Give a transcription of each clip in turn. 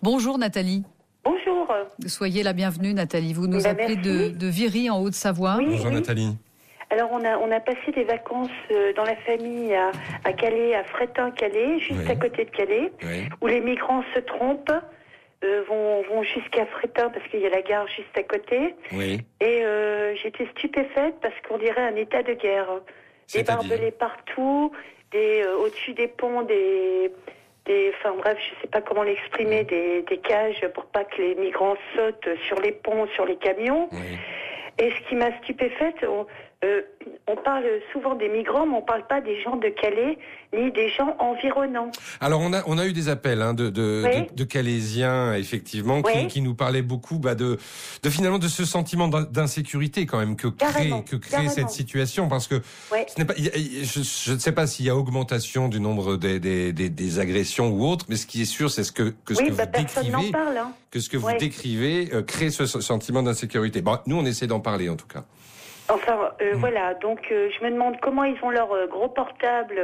Bonjour Nathalie. Bonjour. Soyez la bienvenue Nathalie. Vous nous appelez de Viry en Haute-Savoie. Oui, Bonjour Nathalie. Alors on a passé des vacances dans la famille à Calais, à Frétin-Calais, juste à côté de Calais, où les migrants se trompent, vont jusqu'à Frétin parce qu'il y a la gare juste à côté. Oui. Et j'étais stupéfaite parce qu'on dirait un état de guerre. Des barbelés partout, au-dessus des ponts, enfin bref, je sais pas comment l'exprimer, des cages pour pas que les migrants sautent sur les ponts, sur les camions. Oui. Et ce qui m'a stupéfaite, on parle souvent des migrants, mais on parle pas des gens de Calais, ni des gens environnants. Alors on a eu des appels de Calaisiens, effectivement, qui nous parlaient beaucoup de finalement de ce sentiment d'insécurité quand même que crée cette situation, parce que ce n'est pas, je ne sais pas s'il y a augmentation du nombre des agressions ou autres, mais ce qui est sûr, c'est ce que vous décrivez crée ce sentiment d'insécurité. Bon, nous on essaie d'en parler en tout cas. Enfin, voilà, donc je me demande comment ils ont leur gros portable,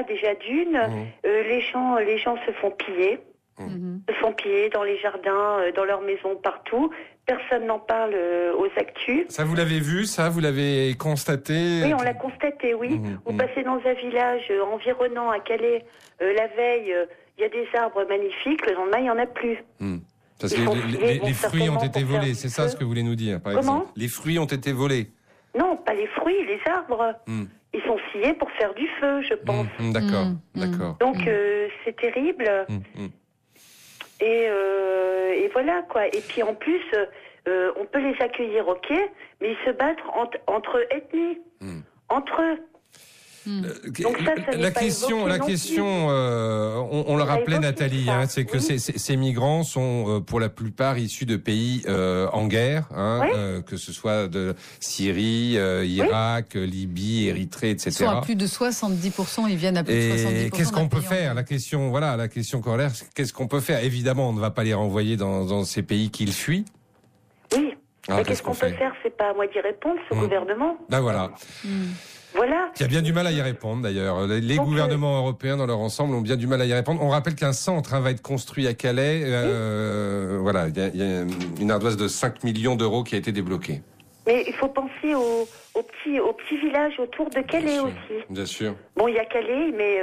déjà d'une. Les gens se font piller, dans les jardins, dans leurs maisons, partout. Personne n'en parle aux actus. Ça, vous l'avez vu, ça, vous l'avez constaté? Oui, on l'a constaté, oui. Vous passez dans un village environnant à Calais, la veille, il y a des arbres magnifiques, le lendemain, il n'y en a plus. Parce que les fruits ont été volés, c'est ça ce que vous voulez nous dire, par exemple. Les fruits ont été volés. Non, pas les fruits, les arbres. Ils sont sciés pour faire du feu, je pense. D'accord. Donc c'est terrible. Et voilà quoi. Et puis en plus, on peut les accueillir, ok, mais ils se battent entre ethnies, entre eux. Donc la question, on le rappelait Nathalie, c'est que ces migrants sont pour la plupart issus de pays en guerre, que ce soit de Syrie, Irak, Libye, Érythrée, etc. Ils sont à plus de 70%, ils viennent à plus de 70%. Et qu'est-ce qu'on peut faire? La question corollaire, qu'est-ce qu'on peut faire? Évidemment, on ne va pas les renvoyer dans ces pays qu'ils fuient. Oui. Mais qu'est-ce qu'on peut faire? C'est pas à moi d'y répondre, c'est au gouvernement. Ben voilà. Voilà. Qui a bien du mal à y répondre d'ailleurs. Les gouvernements européens dans leur ensemble ont bien du mal à y répondre. On rappelle qu'un centre va être construit à Calais. Il y a une ardoise de 5 millions d'euros qui a été débloquée. Mais il faut penser aux petits villages autour de Calais aussi. Bien sûr. Bon, il y a Calais, mais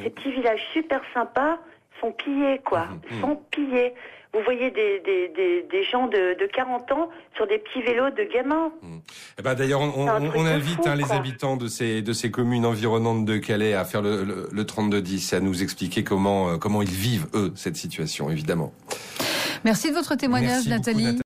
ces petits villages super sympas sont pillés, quoi. Sont pillés. Vous voyez des gens de 40 ans sur des petits vélos de gamins. D'ailleurs, on invite les habitants de ces communes environnantes de Calais à faire le 3210 et à nous expliquer comment ils vivent, eux, cette situation, évidemment. Merci de votre témoignage, Nathalie.